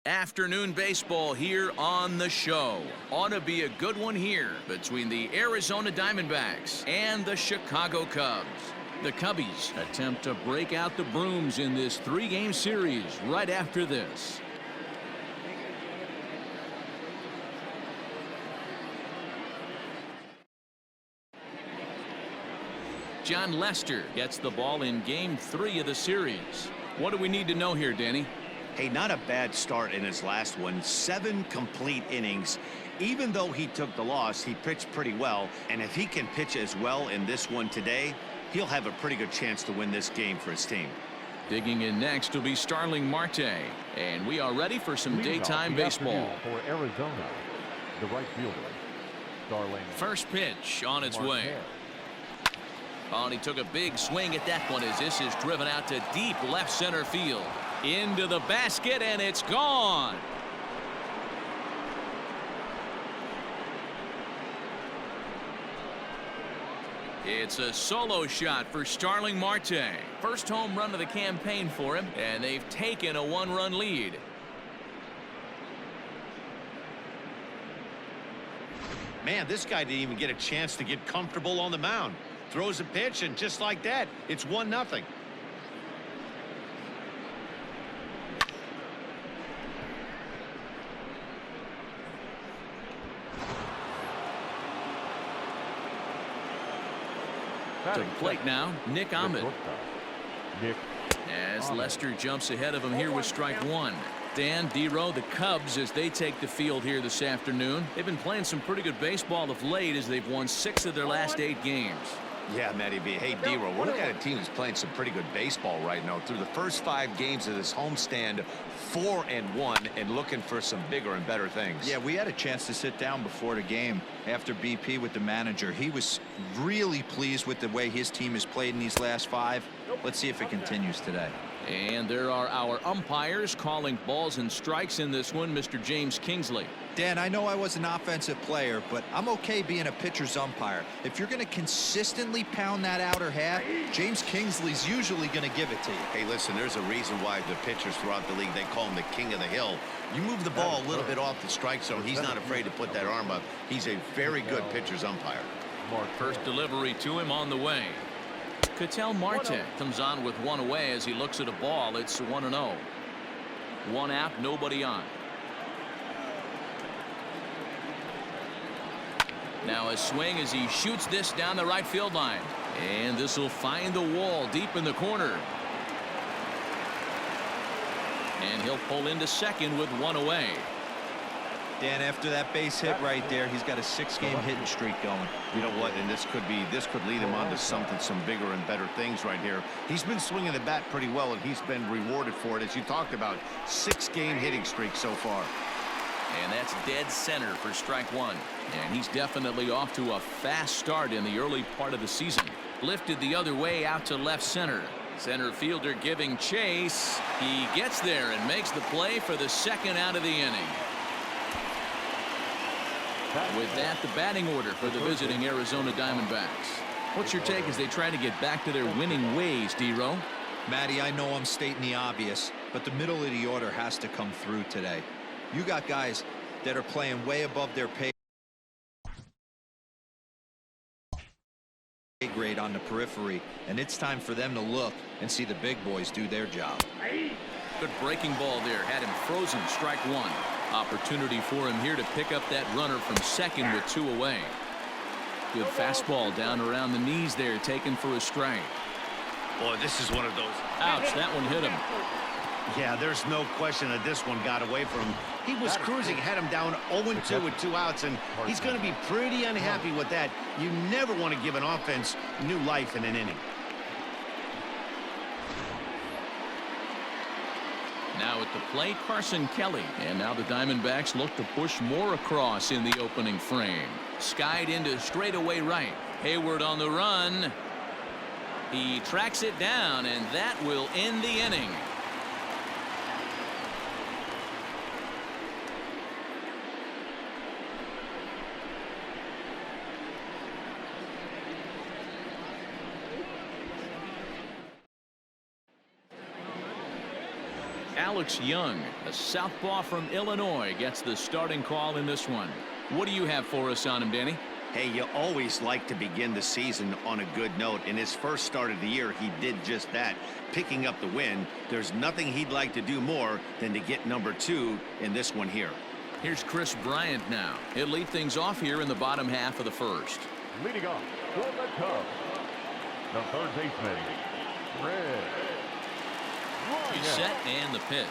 Afternoon baseball here on the show. Ought to be a good one here between the Arizona Diamondbacks and the Chicago Cubs. The Cubbies attempt to break out the brooms in this three-game series right after this. John Lester gets the ball in Game 3 of the series. What do we need to know here, Danny? Hey, not a bad start in his last one. 7 complete innings. Even though he took the loss, he pitched pretty well. And if he can pitch as well in this one today, he'll have a pretty good chance to win this game for his team. Digging in next will be Starling Marte. And we are ready for some daytime baseball. For Arizona, the right fielder, Starling. First pitch on its way. Oh, and he took a big swing at that one as this is driven out to deep left center field. Into the basket, and it's gone. It's a solo shot for Starling Marte. First home run of the campaign for him, and they've taken a 1-run lead. Man, this guy didn't even get a chance to get comfortable on the mound. Throws a pitch, and just like that, it's 1-0. To the plate now, Nick Ahmed. Nick. As Lester jumps ahead of him here with strike one. Dan, D-Row, the Cubs, as they take the field here this afternoon. They've been playing some pretty good baseball of late as they've won 6 of their last 8 games. Yeah, Matty B. Hey, D-Row, we're looking at a team that's playing some pretty good baseball right now. Through the first 5 games of this homestand, 4-1, and looking for some bigger and better things. Yeah, we had a chance to sit down before the game after BP with the manager. He was really pleased with the way his team has played in these last 5. Let's see if it continues today. And there are our umpires calling balls and strikes in this one, Mr. James Kingsley. Dan, I know I was an offensive player, but I'm okay being a pitcher's umpire. If you're going to consistently pound that outer half, James Kingsley's usually going to give it to you. Hey, listen, there's a reason why the pitchers throughout the league, they call him the king of the hill. You move the ball a little bit off the strike zone, he's not afraid to put that arm up. He's a very good pitcher's umpire. First delivery to him on the way. Ketel Marte comes on with 1 away as he looks at a ball. It's 1-0. 1 out, nobody on. Now a swing as he shoots this down the right field line. And this will find the wall deep in the corner. And he'll pull into second with 1 away. Dan, after that base hit right there, he's got a 6-game hitting streak going. You know what, and this could lead him on to some bigger and better things right here. He's been swinging the bat pretty well, and he's been rewarded for it, as you talked about. 6-game hitting streak so far. And that's dead center for strike one. And he's definitely off to a fast start in the early part of the season. Lifted the other way out to left center. Center fielder giving chase. He gets there and makes the play for the second out of the inning. With that, the batting order for the visiting Arizona Diamondbacks. What's your take as they try to get back to their winning ways, D-Row? Matty, I know I'm stating the obvious, but the middle of the order has to come through today. You got guys that are playing way above their pay grade on the periphery, and it's time for them to look and see the big boys do their job. Good breaking ball there, had him frozen. Strike one. Opportunity for him here to pick up that runner from second with 2 away. Good fastball down around the knees there, taken for a strike. Boy, this is one of those. Ouch, that one hit him. Yeah, there's no question that this one got away from him. He was cruising, had him down 0-2 with 2 outs, and he's going to be pretty unhappy with that. You never want to give an offense new life in an inning. Now at the plate, Carson Kelly. And now the Diamondbacks look to push more across in the opening frame. Skied into straightaway right. Hayward on the run. He tracks it down, and that will end the inning. Alex Young, a southpaw from Illinois, gets the starting call in this one. What do you have for us on him, Danny? Hey, you always like to begin the season on a good note. In his first start of the year, he did just that, picking up the win. There's nothing he'd like to do more than to get number 2 in this one here. Here's Chris Bryant now. He'll lead things off here in the bottom half of the first. Leading off for the Cubs, the third baseman, Red. He's set and the pitch.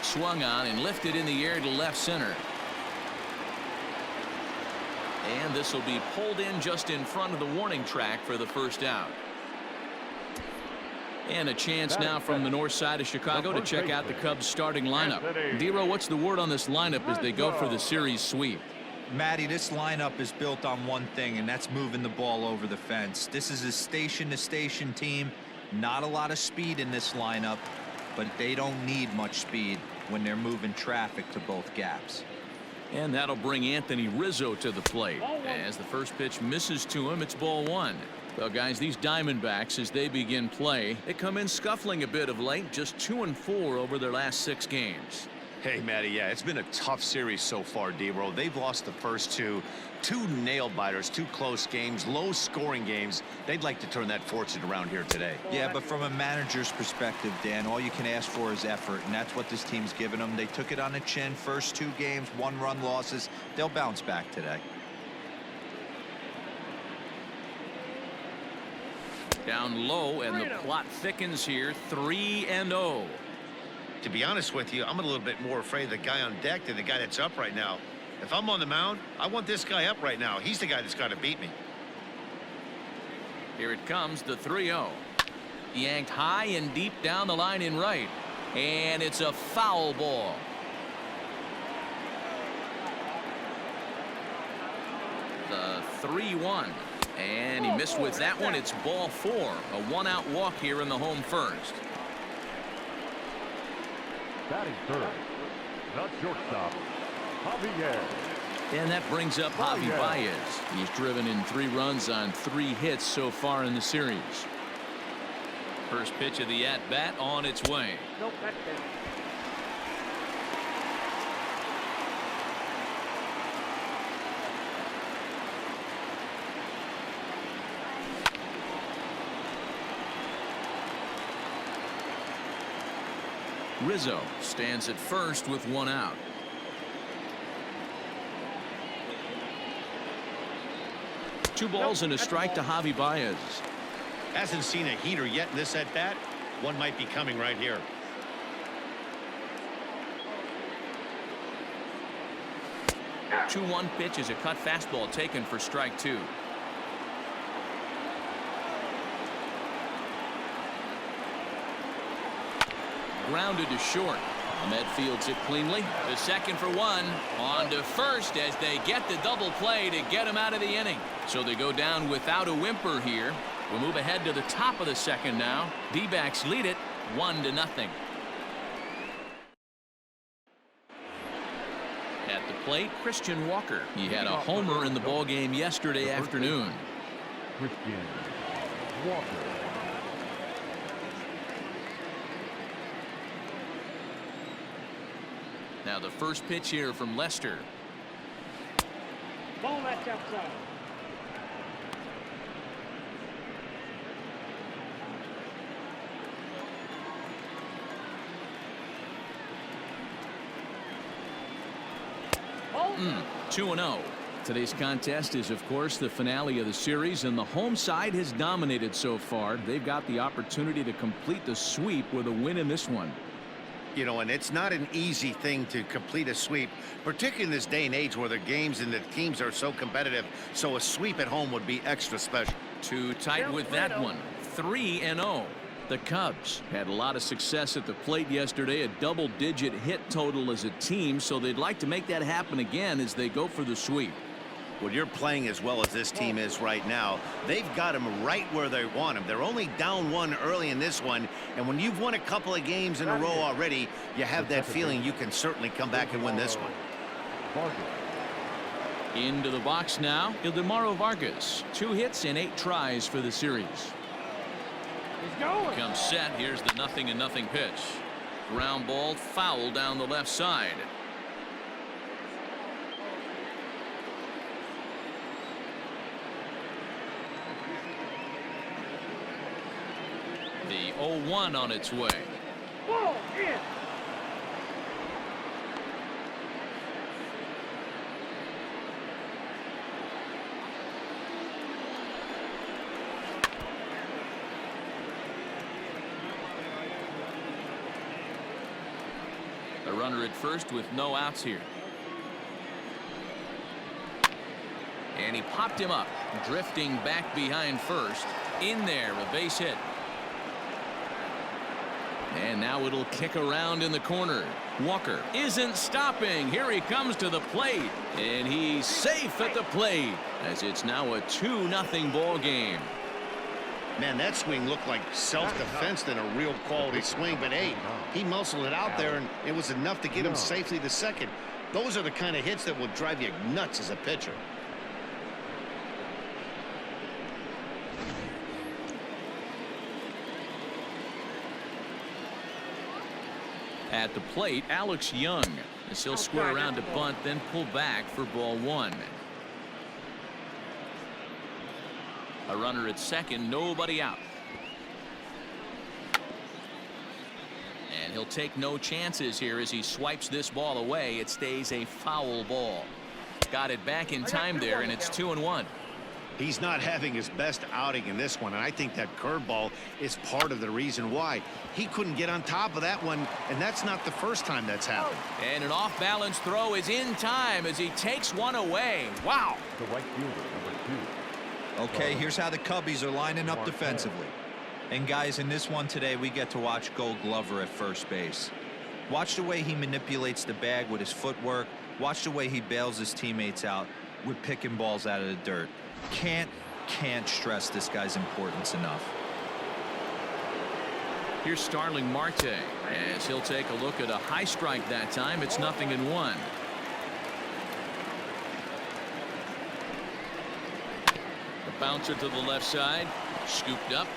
Swung on and lifted in the air to left center. And this will be pulled in just in front of the warning track for the first out. And a chance now from the north side of Chicago to check out the Cubs starting lineup. Dero, what's the word on this lineup as they go for the series sweep? Matty, this lineup is built on one thing, and that's moving the ball over the fence. This is a station-to-station team. Not a lot of speed in this lineup, but they don't need much speed when they're moving traffic to both gaps. And that'll bring Anthony Rizzo to the plate. As the first pitch misses to him, it's ball 1. Well, guys, these Diamondbacks, as they begin play, they come in scuffling a bit of late, just 2-4 over their last 6 games. Hey, Matty, yeah, it's been a tough series so far, D-Row. They've lost the first two nail-biters, 2 close games, low-scoring games. They'd like to turn that fortune around here today. Yeah, but from a manager's perspective, Dan, all you can ask for is effort, and that's what this team's given them. They took it on the chin. First 2 games, 1-run losses. They'll bounce back today. Down low, and the plot thickens here, 3-0. To be honest with you, I'm a little bit more afraid of the guy on deck than the guy that's up right now. If I'm on the mound, I want this guy up right now. He's the guy that's got to beat me. Here it comes, the 3-0. Yanked high and deep down the line in right. And it's a foul ball. The 3-1. And he missed with that one. It's ball 4. A 1-out walk here in the home first. Batting third, the shortstop, Javier. And that brings up Javi Baez. He's driven in 3 runs on 3 hits so far in the series. First pitch of the at-bat on its way. Rizzo stands at first with 1 out. Two balls and a strike to Javi Baez. Hasn't seen a heater yet in this at-bat. One might be coming right here. The 2-1 pitch is a cut fastball taken for strike 2. Grounded to short. Ahmed fields it cleanly. To second for 1. On to first as they get the double play to get him out of the inning. So they go down without a whimper here. We'll move ahead to the top of the second now. D-backs lead it 1-0. At the plate, Christian Walker. He had a homer in the ballgame yesterday afternoon. Christian Walker. Now the first pitch here from Lester. Ball that's outside. Oh. 2-0. Today's contest is, of course, the finale of the series, and the home side has dominated so far. They've got the opportunity to complete the sweep with a win in this one. You know, and it's not an easy thing to complete a sweep, particularly in this day and age where the games and the teams are so competitive. So a sweep at home would be extra special. Too tight with that one. 3-0. The Cubs had a lot of success at the plate yesterday, a double-digit hit total as a team, so they'd like to make that happen again as they go for the sweep. When you're playing as well as this team is right now, they've got them right where they want them. They're only down 1 early in this one, and when you've won a couple of games in a row already, you have that feeling you can certainly come back and win this one. Into the box now, Ildemaro Vargas. 2 hits and 8 tries for the series. He's going. Comes set. Here's the 0-0 pitch. Ground ball foul down the left side. The 0-1 on its way. Ball in. A runner at first with no outs here. And he popped him up, drifting back behind first. In there, a base hit. And now it'll kick around in the corner. Walker isn't stopping. Here he comes to the plate. And he's safe at the plate as it's now a 2-0 ball game. Man, that swing looked like self-defense than a real quality swing. But, hey, he muscled it out there, and it was enough to get him safely to second. Those are the kind of hits that will drive you nuts as a pitcher. At the plate, Alex Young, as he'll square around to bunt, then pull back for ball one. A runner at second, nobody out. And he'll take no chances here as he swipes this ball away. It stays a foul ball. Got it back in time there, and it's 2-1. He's not having his best outing in this one, and I think that curveball is part of the reason why. He couldn't get on top of that one, and that's not the first time that's happened. And an off-balance throw is in time as he takes one away. Wow. The right fielder, number 2. Okay, here's how the Cubbies are lining up defensively. And guys, in this one today, we get to watch Gold Glover at first base. Watch the way he manipulates the bag with his footwork. Watch the way he bails his teammates out with picking balls out of the dirt. Can't stress this guy's importance enough. Here's Starling Marte as he'll take a look at a high strike that time. It's 0-1. The bouncer to the left side, scooped up.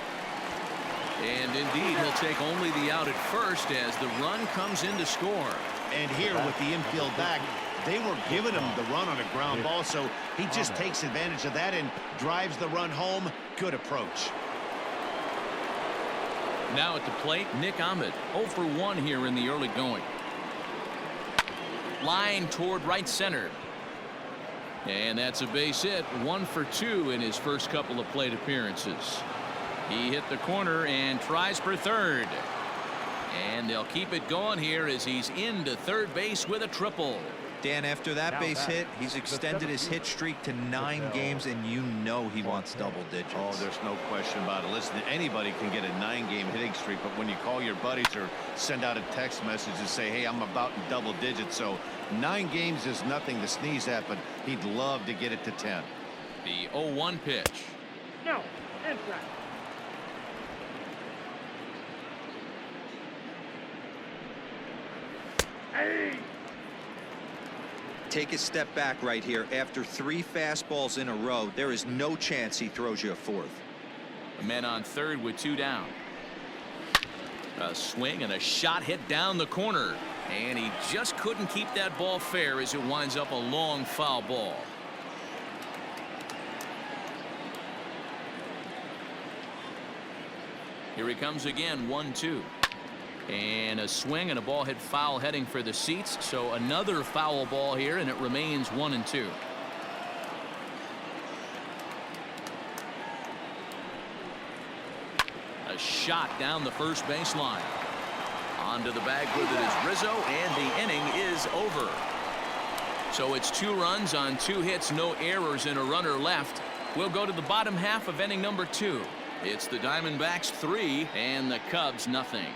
And indeed, he'll take only the out at first as the run comes in to score. And here with the infield back, they were giving him the run on a ground ball, so he just takes advantage of that and drives the run home. Good approach. Now at the plate, Nick Ahmed, 0 for 1 here in the early going. Line toward right center. And that's a base hit, 1 for 2 in his first couple of plate appearances. He hit the corner and tries for third. And they'll keep it going here as he's into third base with a triple. Dan, after that base hit, he's extended his hit streak to 9 games, and you know he wants double digits. Oh, there's no question about it. Listen, anybody can get a 9-game hitting streak, but when you call your buddies or send out a text message and say, hey, I'm about in double digits, so 9 games is nothing to sneeze at, but he'd love to get it to 10. The 0-1 pitch. No, inside. Hey! Take a step back right here. After 3 fastballs in a row, there is no chance he throws you a 4th. A man on third with 2 down. A swing and a shot hit down the corner. And he just couldn't keep that ball fair as it winds up a long foul ball. Here he comes again, 1-2. And a swing and a ball hit foul heading for the seats. So another foul ball here, and it remains 1-2. A shot down the first baseline. Onto the bag with it is Rizzo, and the inning is over. So it's 2 runs on 2 hits, no errors, and a runner left. We'll go to the bottom half of inning number 2. It's the Diamondbacks 3 and the Cubs nothing.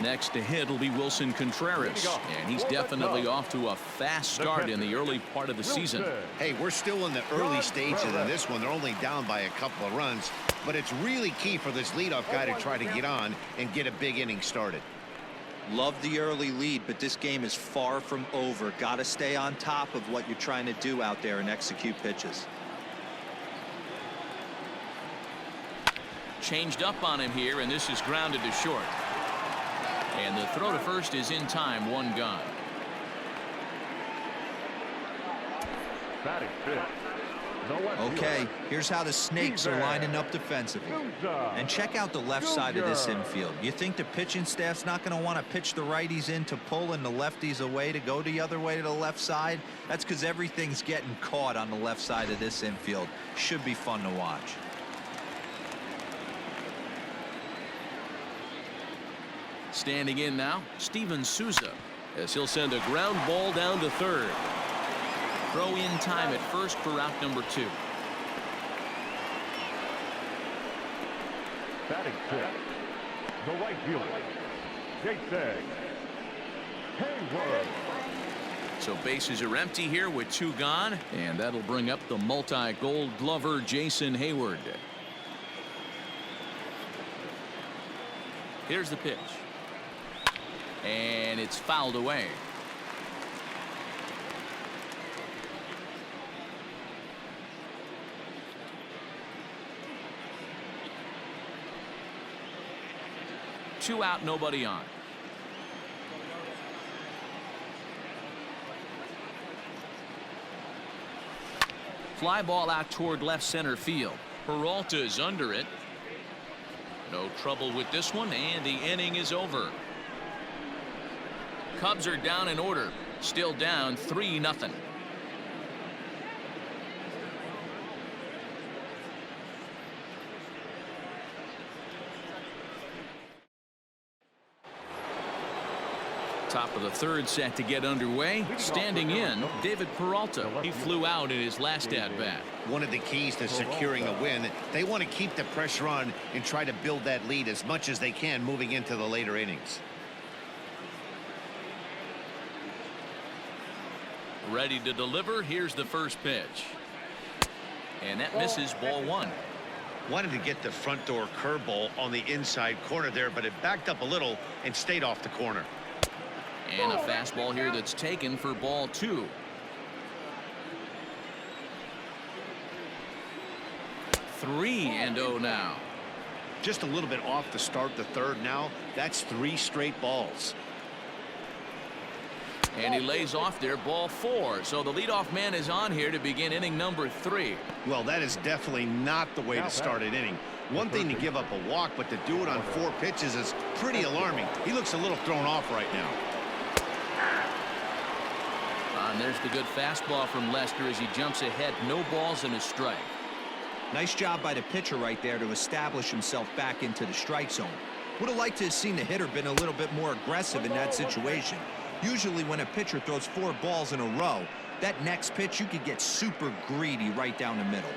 Next to hit will be Wilson Contreras, and he's definitely off to a fast start in the early part of the season. Hey, we're still in the early stages of this one. They're only down by a couple of runs, but it's really key for this leadoff guy to try to get on and get a big inning started. Love the early lead, but this game is far from over. Got to stay on top of what you're trying to do out there and execute pitches. changed up on him here, and this is grounded to short. And the throw to first is in time, one gone. Batting fifth. Okay, here's how the Snakes are lining up defensively. And check out the left side of this infield. You think the pitching staff's not going to want to pitch the righties in to pull and the lefties away to go the other way to the left side? That's because everything's getting caught on the left side of this infield. Should be fun to watch. Standing in now, Steven Souza, as he'll send a ground ball down to third. Throw in time at first for out number 2. Batting fifth. The right fielder, Jason Hayward. So bases are empty here with 2 gone, and that'll bring up the multi-gold glover Jason Hayward. Here's the pitch. And it's fouled away. Two out, nobody on. Fly ball out toward left center field. Peralta's under it. No trouble with this one, and the inning is over. Cubs are down in order. Still down 3-0. Top of the third set to get underway. Standing in, David Peralta. He flew out in his last at-bat. One of the keys to securing a win, they want to keep the pressure on and try to build that lead as much as they can moving into the later innings. Ready to deliver. Here's the first pitch. And that misses, ball 1. Wanted to get the front door curveball on the inside corner there, but it backed up a little and stayed off the corner. And a fastball here that's taken for ball 2. Three and 0 now. Just a little bit off to start the third now. That's 3 straight balls. And he lays off there, ball 4. So the leadoff man is on here to begin inning number 3. Well, that is definitely not the way to start an inning. One thing to give up a walk, but to do it on 4 pitches is pretty alarming. He looks a little thrown off right now. And there's the good fastball from Lester as he jumps ahead. No balls and a strike. Nice job by the pitcher right there to establish himself back into the strike zone. Would have liked to have seen the hitter been a little bit more aggressive in that situation. Usually when a pitcher throws 4 balls in a row, that next pitch you could get super greedy right down the middle.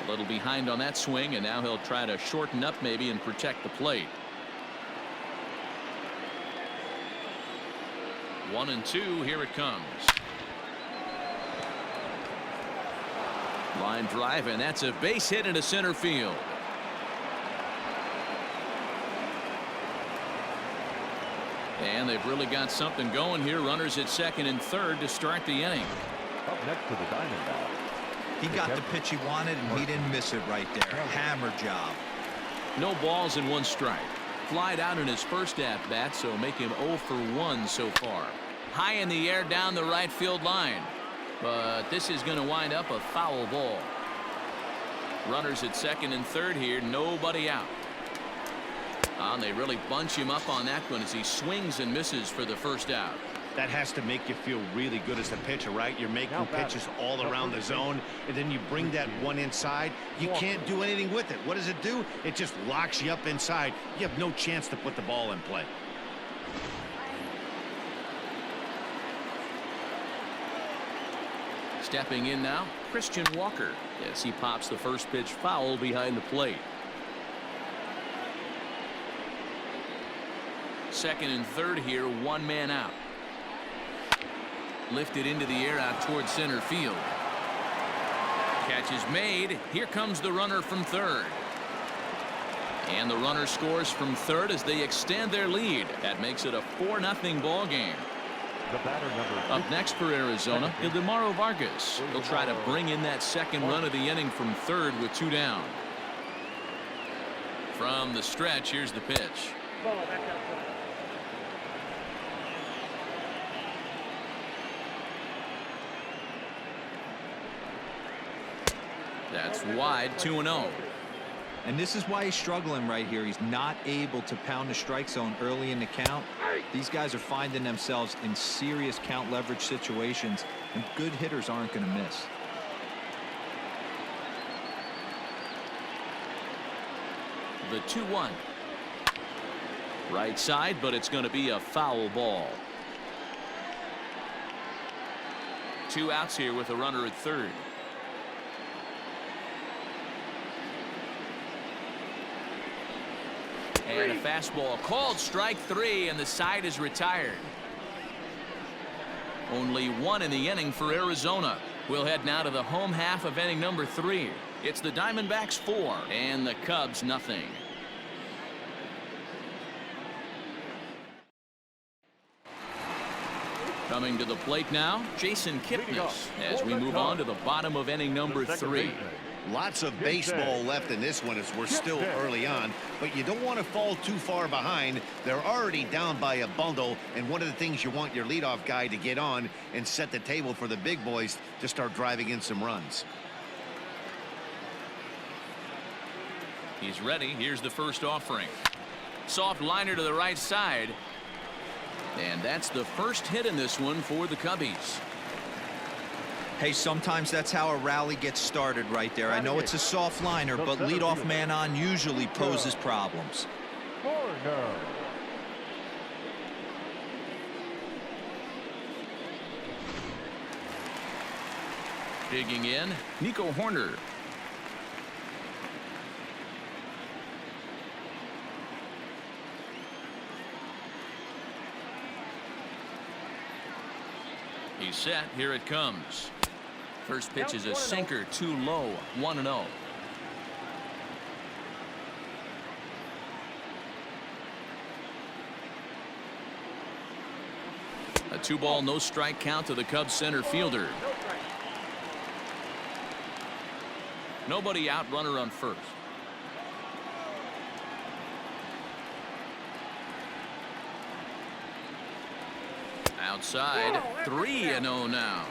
A little behind on that swing, and now he'll try to shorten up maybe and protect the plate. 1-2, here it comes. Line drive, and that's a base hit into center field. And they've really got something going here. Runners at second and third to start the inning. Up next to the Diamondbacks. He got the pitch he wanted, and he didn't miss it right there. Hammer job. No balls and 1 strike. Flied out in his first at-bat, so make him 0 for 1 so far. High in the air down the right field line. But this is going to wind up a foul ball. Runners at second and third here. Nobody out. And they really bunch him up on that one as he swings and misses for the first out. That has to make you feel really good as a pitcher, right? You're making pitches all around the zone, and then you bring that one inside. You can't do anything with it. What does it do? It just locks you up inside. You have no chance to put the ball in play. Stepping in now, Christian Walker, as he pops the first pitch foul behind the plate. Second and third here, 1 man out. Lifted into the air out towards center field. Catch is made. Here comes the runner from third. And the runner scores from third as they extend their lead. That makes it a 4-0 ball game. The batter number Up next for Arizona, Ildemaro Vargas. He'll try to bring in that second run of the inning from third with 2 down. From the stretch, here's the pitch. That's wide, 2-0. And this is why he's struggling right here. He's not able to pound the strike zone early in the count. These guys are finding themselves in serious count leverage situations, and good hitters aren't going to miss. The 2-1. Right side, but it's going to be a foul ball. 2 outs here with a runner at third. And a fastball called strike 3, and the side is retired. Only 1 in the inning for Arizona. We'll head now to the home half of inning number 3. It's the Diamondbacks 4 and the Cubs nothing. Coming to the plate now, Jason Kipnis, as we move on to the bottom of inning number 3. Lots of baseball left in this one as we're still early on, but you don't want to fall too far behind. They're already down by a bundle, and one of the things you want your leadoff guy to get on and set the table for the big boys to start driving in some runs. He's ready. Here's the first offering. Soft liner to the right side. And that's the first hit in this one for the Cubbies. Hey, sometimes that's how a rally gets started right there. I know it's a soft liner, but leadoff man on usually poses problems. Digging in, Nico Horner. He's set. Here it comes. First pitch is a sinker, too low. 1-0. A 2-ball, no strike count to the Cubs center fielder. Nobody out, runner on first. Outside, 3-0 now.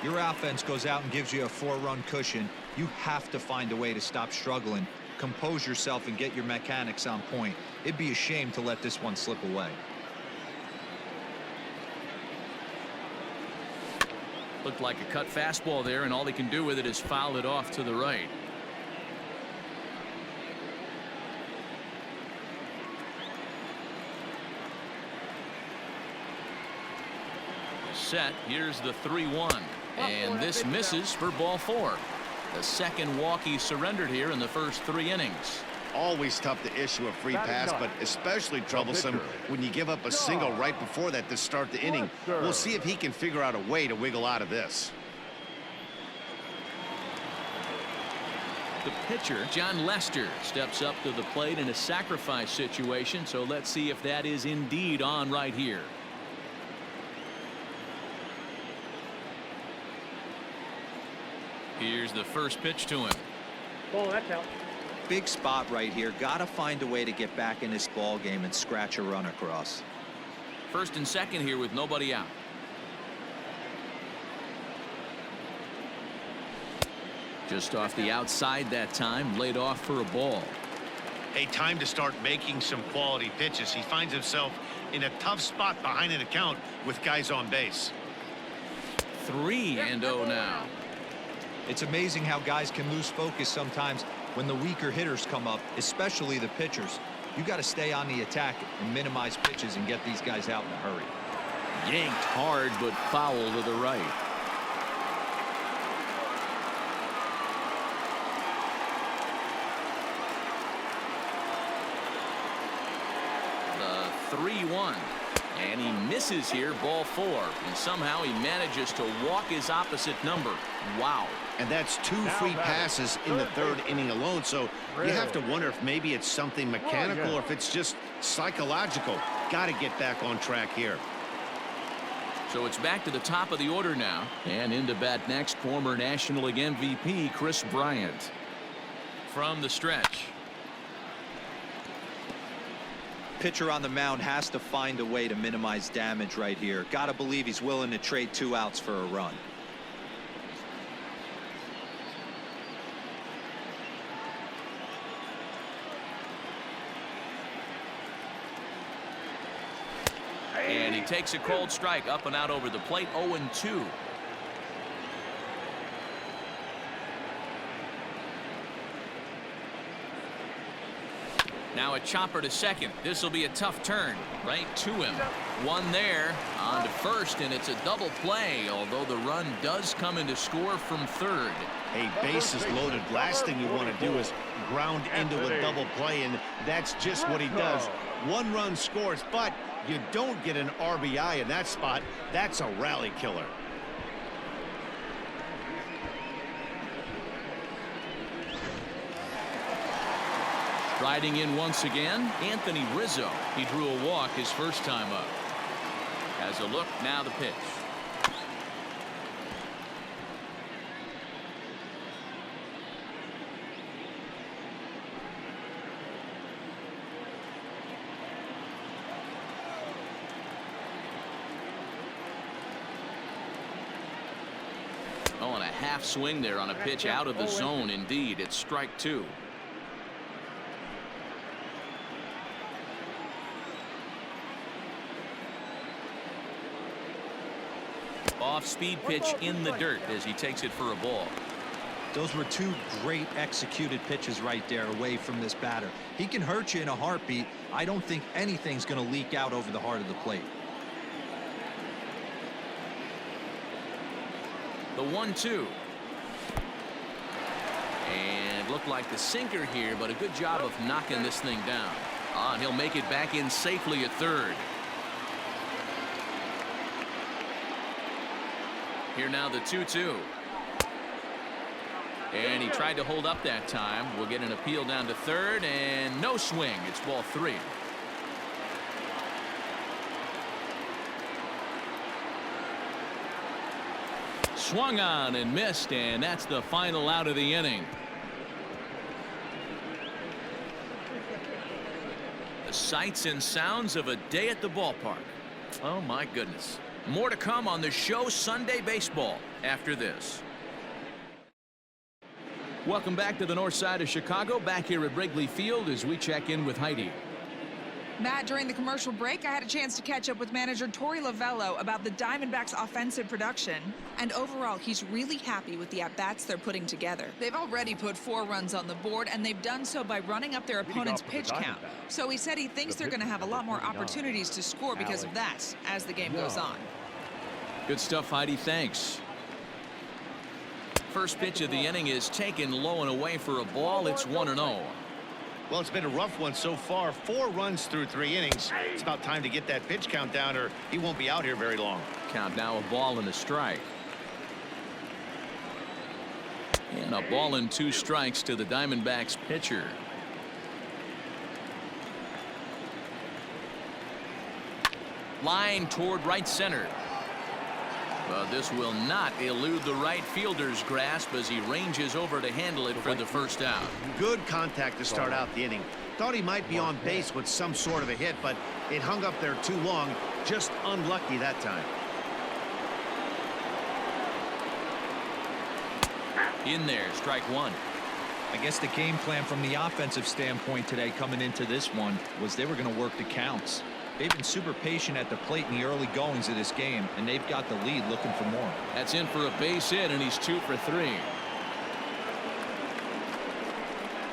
Your offense goes out and gives you a 4-run cushion. You have to find a way to stop struggling, compose yourself, and get your mechanics on point. It'd be a shame to let this one slip away. Looked like a cut fastball there, and all he can do with it is foul it off to the right. Set. Here's the 3-1, and this misses for ball 4. The second walk he surrendered here in the first 3 innings. Always tough to issue a free pass, but especially troublesome when you give up a single right before that to start the inning. We'll see if he can figure out a way to wiggle out of this. The pitcher, John Lester, steps up to the plate in a sacrifice situation, so let's see if that is indeed on right here. Here's the first pitch to him. Oh, that's out. Big spot right here. Got to find a way to get back in this ball game and scratch a run across. First and second here with nobody out. Just off the outside that time, laid off for a ball. Hey, time to start making some quality pitches. He finds himself in a tough spot behind an account with guys on base. 3-0 now. It's amazing how guys can lose focus sometimes when the weaker hitters come up, especially the pitchers. You got to stay on the attack and minimize pitches and get these guys out in a hurry. Yanked hard, but foul to the right. The 3-1. And he misses here, ball 4. And somehow he manages to walk his opposite number. Wow. And that's 2 free passes in the 3rd inning alone. So you have to wonder if maybe it's something mechanical or if it's just psychological. Got to get back on track here. So it's back to the top of the order now. And in to bat next, former National League MVP Chris Bryant. From the stretch. Pitcher on the mound has to find a way to minimize damage right here. Gotta believe he's willing to trade 2 outs for a run. And he takes a cold strike up and out over the plate. 0-2. Now a chopper to second. This will be a tough turn right to him. One there on to first, and it's a double play, although the run does come in to score from third. Hey, bases loaded. Last thing you want to do is ground into a double play, and that's just what he does. 1 run scores, but you don't get an RBI in that spot. That's a rally killer. Riding in once again, Anthony Rizzo. He drew a walk his first time up. Has a look, now the pitch. Oh, and a half swing there on a pitch out of the zone. Indeed, it's strike 2. Off-speed pitch in the dirt as he takes it for a ball. Those were 2 great executed pitches right there away from this batter. He can hurt you in a heartbeat. I don't think anything's going to leak out over the heart of the plate. The 1-2. And looked like the sinker here, but a good job of knocking this thing down. And he'll make it back in safely at third. Here now the 2-2. And he tried to hold up that time. We'll get an appeal down to third, and no swing. It's ball 3. Swung on and missed, and that's the final out of the inning. The sights and sounds of a day at the ballpark. Oh my goodness. More to come on the show Sunday Baseball after this. Welcome back to the north side of Chicago, back here at Wrigley Field as we check in with Heidi. Matt, during the commercial break, I had a chance to catch up with manager Torey Lovello about the Diamondbacks' offensive production. And overall, he's really happy with the at-bats they're putting together. They've already put 4 runs on the board, and they've done so by running up their opponent's pitch count. So he said he thinks they're going to have a lot more opportunities to score because of that as the game goes on. Good stuff, Heidi. Thanks. First pitch of the inning is taken low and away for a ball. It's 1-0. Well, it's been a rough one so far. 4 runs through 3 innings. It's about time to get that pitch count down, or he won't be out here very long. Count now, a ball and a strike. And a ball and 2 strikes to the Diamondbacks pitcher. Line toward right center. But this will not elude the right fielder's grasp as he ranges over to handle it for the first out. Good contact to start out the inning. Thought he might be on base with some sort of a hit, but it hung up there too long. Just unlucky that time. In there, strike 1. I guess the game plan from the offensive standpoint today coming into this one was they were going to work the counts. They've been super patient at the plate in the early goings of this game, and they've got the lead looking for more. That's in for a base hit, and he's 2 for 3.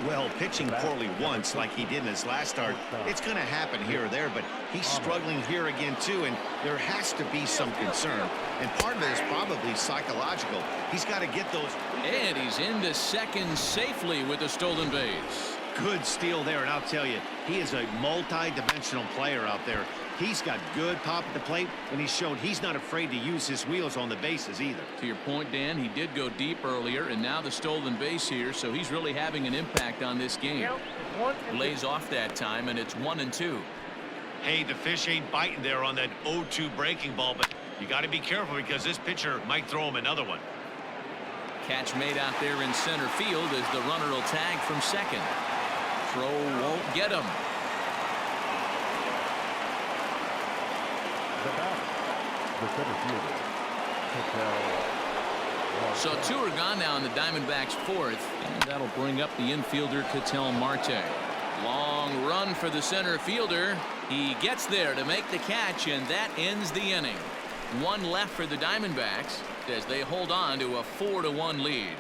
Well, pitching poorly once like he did in his last start, it's going to happen here or there, but he's struggling here again too, and there has to be some concern. And part of it is probably psychological. He's got to get those. And he's into second safely with a stolen base. Good steal there, and I'll tell you, he is a multi-dimensional player out there. He's got good pop at the plate, and he's shown he's not afraid to use his wheels on the bases either. To your point, Dan, he did go deep earlier, and now the stolen base here, so he's really having an impact on this game. Lays off that time, and it's 1-2. Hey, the fish ain't biting there on that 0-2 breaking ball, but You got to be careful because this pitcher might throw him another one. Catch made out there in center field as the runner will tag from second. Throw won't get him. The batter, the center fielder, So 2 are gone now in the Diamondbacks' fourth, and that'll bring up the infielder Ketel Marte. Long run for the center fielder. He gets there to make the catch, and that ends the inning. 1 left for the Diamondbacks as they hold on to a 4-1 lead.